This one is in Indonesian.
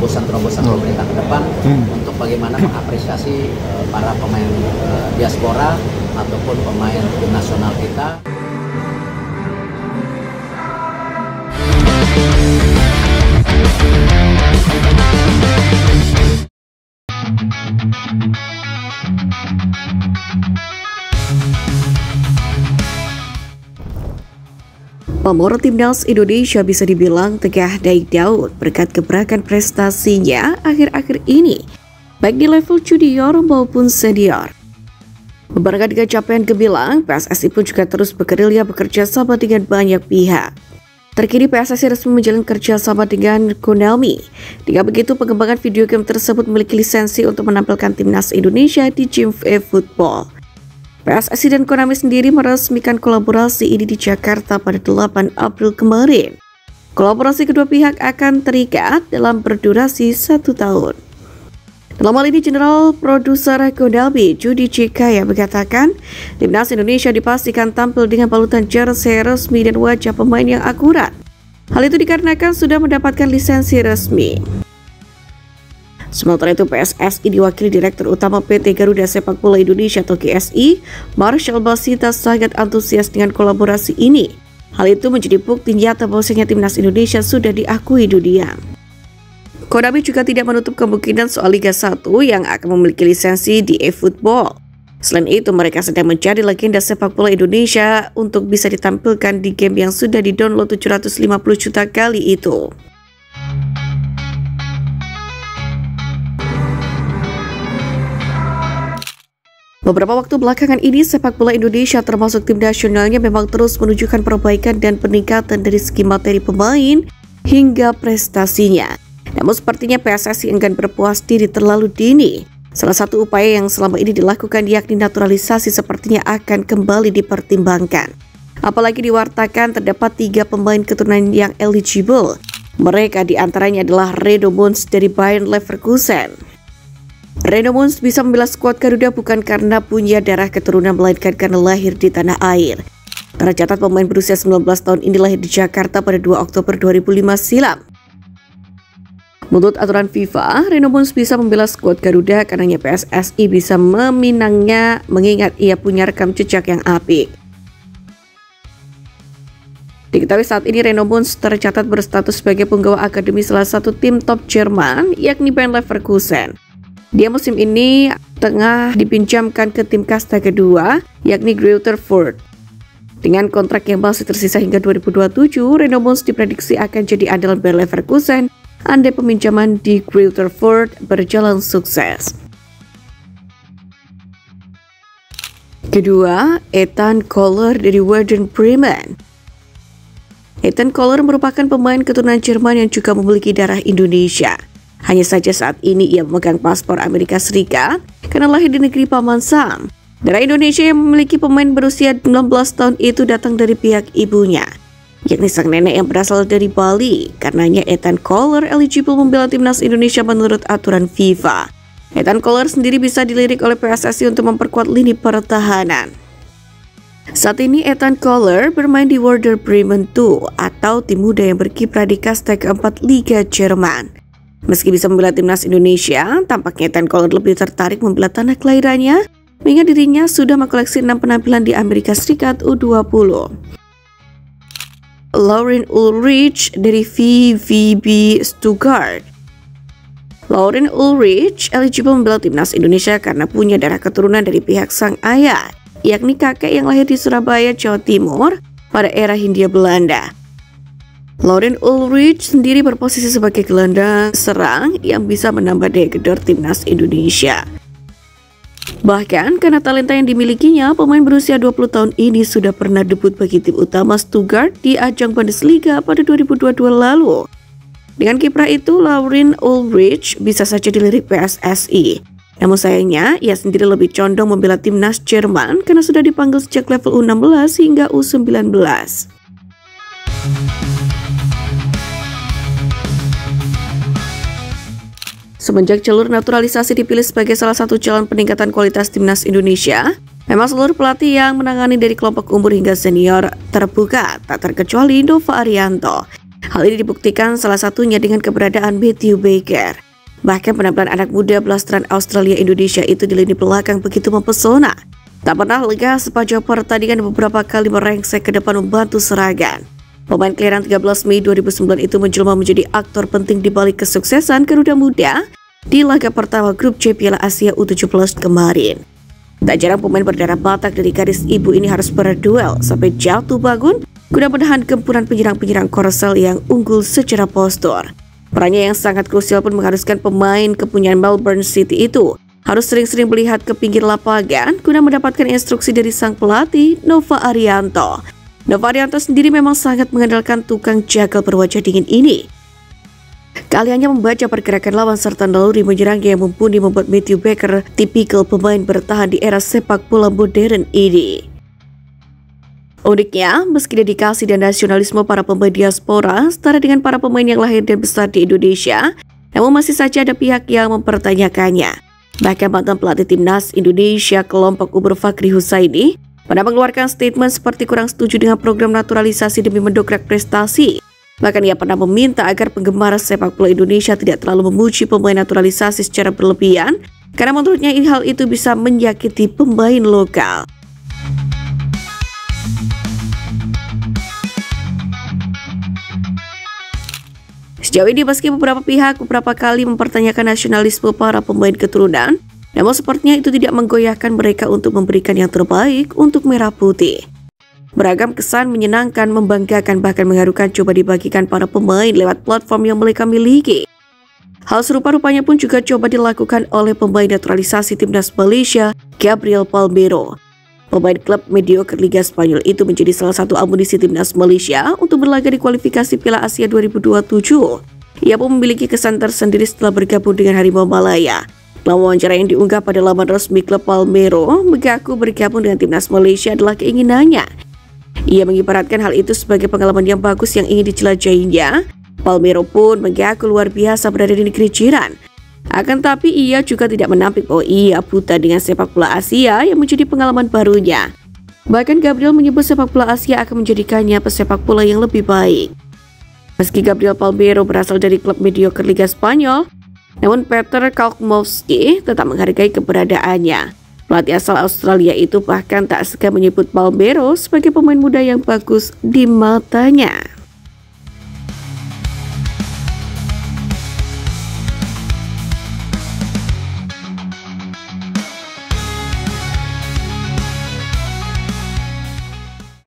terobosan pemerintah ke depan untuk bagaimana mengapresiasi para pemain diaspora ataupun pemain tim nasional kita. Pamor Timnas Indonesia bisa dibilang tengah naik daun berkat gebrakan prestasinya akhir-akhir ini, baik di level junior maupun senior. Berbarengan dengan capaian gemilang, PSSI pun juga terus bergerilya bekerja sama dengan banyak pihak. Terkini PSSI resmi menjalin kerjasama dengan Konami. Dengan begitu, pengembangan video game tersebut memiliki lisensi untuk menampilkan Timnas Indonesia di game eFootball. PSSI dan Konami sendiri meresmikan kolaborasi ini di Jakarta pada 8 April kemarin. Kolaborasi kedua pihak akan terikat dalam berdurasi 1 tahun. Dalam hal ini, General Produser Konami, Judi Cikaya mengatakan, Timnas Indonesia dipastikan tampil dengan balutan jersey resmi dan wajah pemain yang akurat. Hal itu dikarenakan sudah mendapatkan lisensi resmi. Sementara itu, PSSI diwakili Direktur Utama PT Garuda Sepak Bola Indonesia atau GSI, Marshall Basita sangat antusias dengan kolaborasi ini. Hal itu menjadi bukti nyata bahwasanya Timnas Indonesia sudah diakui dunia. Konami juga tidak menutup kemungkinan soal Liga 1 yang akan memiliki lisensi di eFootball. Selain itu, mereka sedang mencari legenda sepak bola Indonesia untuk bisa ditampilkan di game yang sudah didownload 750 juta kali itu. Beberapa waktu belakangan ini, sepak bola Indonesia termasuk tim nasionalnya memang terus menunjukkan perbaikan dan peningkatan dari segi materi pemain hingga prestasinya. Namun sepertinya PSSI enggan berpuas diri terlalu dini. Salah satu upaya yang selama ini dilakukan yakni naturalisasi sepertinya akan kembali dipertimbangkan. Apalagi diwartakan terdapat 3 pemain keturunan yang eligible. Mereka diantaranya adalah Reno Mons dari Bayer Leverkusen. Reno Mons bisa membela skuad Garuda bukan karena punya darah keturunan melainkan karena lahir di tanah air. Tercatat pemain berusia 19 tahun ini lahir di Jakarta pada 2 Oktober 2005 silam. Menurut aturan FIFA, Reno Mons bisa membela skuad Garuda karena PSSI bisa meminangnya mengingat ia punya rekam jejak yang apik. Diketahui saat ini Reno Mons tercatat berstatus sebagai penggawa akademi salah satu tim top Jerman yakni Bayer Leverkusen. Dia musim ini tengah dipinjamkan ke tim kasta kedua, yakni Greuther Fürth. Dengan kontrak yang masih tersisa hingga 2027, Reno Mons diprediksi akan jadi andalan Bayer Leverkusen andai peminjaman di Greuther Fürth berjalan sukses. Kedua, Ethan Koller dari Werder Bremen. Ethan Koller merupakan pemain keturunan Jerman yang juga memiliki darah Indonesia. Hanya saja saat ini ia memegang paspor Amerika Serikat karena lahir di negeri Paman Sam. Darah Indonesia yang memiliki pemain berusia 19 tahun itu datang dari pihak ibunya, yakni sang nenek yang berasal dari Bali. Karenanya Ethan Koller eligible membela Timnas Indonesia menurut aturan FIFA. Ethan Koller sendiri bisa dilirik oleh PSSI untuk memperkuat lini pertahanan. Saat ini Ethan Koller bermain di Werder Bremen II atau tim muda yang berkiprah di kasta keempat Liga Jerman. Meski bisa membela Timnas Indonesia, tampaknya Ethan Koller lebih tertarik membela tanah kelahirannya, mengingat dirinya sudah mengkoleksi 6 penampilan di Amerika Serikat U20. Lauren Ulrich dari VfB Stuttgart. Lauren Ulrich eligible membela Timnas Indonesia karena punya darah keturunan dari pihak sang ayah, yakni kakek yang lahir di Surabaya, Jawa Timur pada era Hindia Belanda. Lauren Ulrich sendiri berposisi sebagai gelandang serang yang bisa menambah daya gedor Timnas Indonesia. Bahkan karena talenta yang dimilikinya, pemain berusia 20 tahun ini sudah pernah debut bagi tim utama Stuttgart di ajang Bundesliga pada 2022 lalu. Dengan kiprah itu, Lauren Ulrich bisa saja dilirik PSSI. Namun sayangnya, ia sendiri lebih condong membela Timnas Jerman karena sudah dipanggil sejak level U16 hingga U19. Semenjak jalur naturalisasi dipilih sebagai salah satu jalan peningkatan kualitas Timnas Indonesia, memang seluruh pelatih yang menangani dari kelompok umur hingga senior terbuka, tak terkecuali Nova Arianto. Hal ini dibuktikan salah satunya dengan keberadaan Matthew Baker. Bahkan penampilan anak muda blasteran Australia Indonesia itu di lini belakang begitu mempesona. Tak pernah lega sepanjang pertandingan beberapa kali merengsek ke depan membantu serangan. Pemain kelahiran 13 Mei 2009 itu menjelma menjadi aktor penting di balik kesuksesan Garuda Muda di laga pertama grup C Piala Asia U17 kemarin. Tak jarang pemain berdarah Batak dari garis ibu ini harus berduel sampai jatuh bangun guna menahan gempuran penyerang-penyerang Korsel yang unggul secara postur. Perannya yang sangat krusial pun mengharuskan pemain kepunyaan Melbourne City itu harus sering-sering melihat ke pinggir lapangan guna mendapatkan instruksi dari sang pelatih Nova Arianto. Nova Arianto sendiri memang sangat mengandalkan tukang jagal berwajah dingin ini. Keahliannya membaca pergerakan lawan serta naluri menyerangnya yang mumpuni membuat Matthew Baker tipikal pemain bertahan di era sepak bola modern ini. Uniknya, meski dedikasi dan nasionalisme para pemain diaspora setara dengan para pemain yang lahir dan besar di Indonesia, namun masih saja ada pihak yang mempertanyakannya. Bahkan mantan pelatih timnas Indonesia kelompok umur Fakri Husaini pernah mengeluarkan statement seperti kurang setuju dengan program naturalisasi demi mendongkrak prestasi. Bahkan ia pernah meminta agar penggemar sepak bola Indonesia tidak terlalu memuji pemain naturalisasi secara berlebihan, karena menurutnya hal itu bisa menyakiti pemain lokal. Sejauh ini meski beberapa pihak beberapa kali mempertanyakan nasionalisme para pemain keturunan, namun sepertinya itu tidak menggoyahkan mereka untuk memberikan yang terbaik untuk merah putih. Beragam kesan menyenangkan, membanggakan, bahkan mengharukan coba dibagikan para pemain lewat platform yang mereka miliki. Hal serupa rupanya pun juga coba dilakukan oleh pemain naturalisasi timnas Malaysia, Gabriel Palmeiro. Pemain klub mediocre Liga Spanyol itu menjadi salah satu amunisi timnas Malaysia untuk berlaga di kualifikasi Piala Asia 2027. Ia pun memiliki kesan tersendiri setelah bergabung dengan Harimau Malaya. Dalam wawancara yang diunggah pada laman resmi klub Palmeiro, mengaku bergabung dengan timnas Malaysia adalah keinginannya. Ia mengibaratkan hal itu sebagai pengalaman yang bagus yang ingin dijelajahinya. Palmeiro pun mengaku luar biasa berada di negeri jiran. Akan tapi ia juga tidak menampik bahwa ia buta dengan sepak bola Asia yang menjadi pengalaman barunya. Bahkan Gabriel menyebut sepak bola Asia akan menjadikannya pesepak bola yang lebih baik. Meski Gabriel Palmeiro berasal dari klub mediocre Liga Spanyol, namun Peter Kalkmovski tetap menghargai keberadaannya. Pelatih asal Australia itu bahkan tak segan menyebut Palmeiro sebagai pemain muda yang bagus di matanya.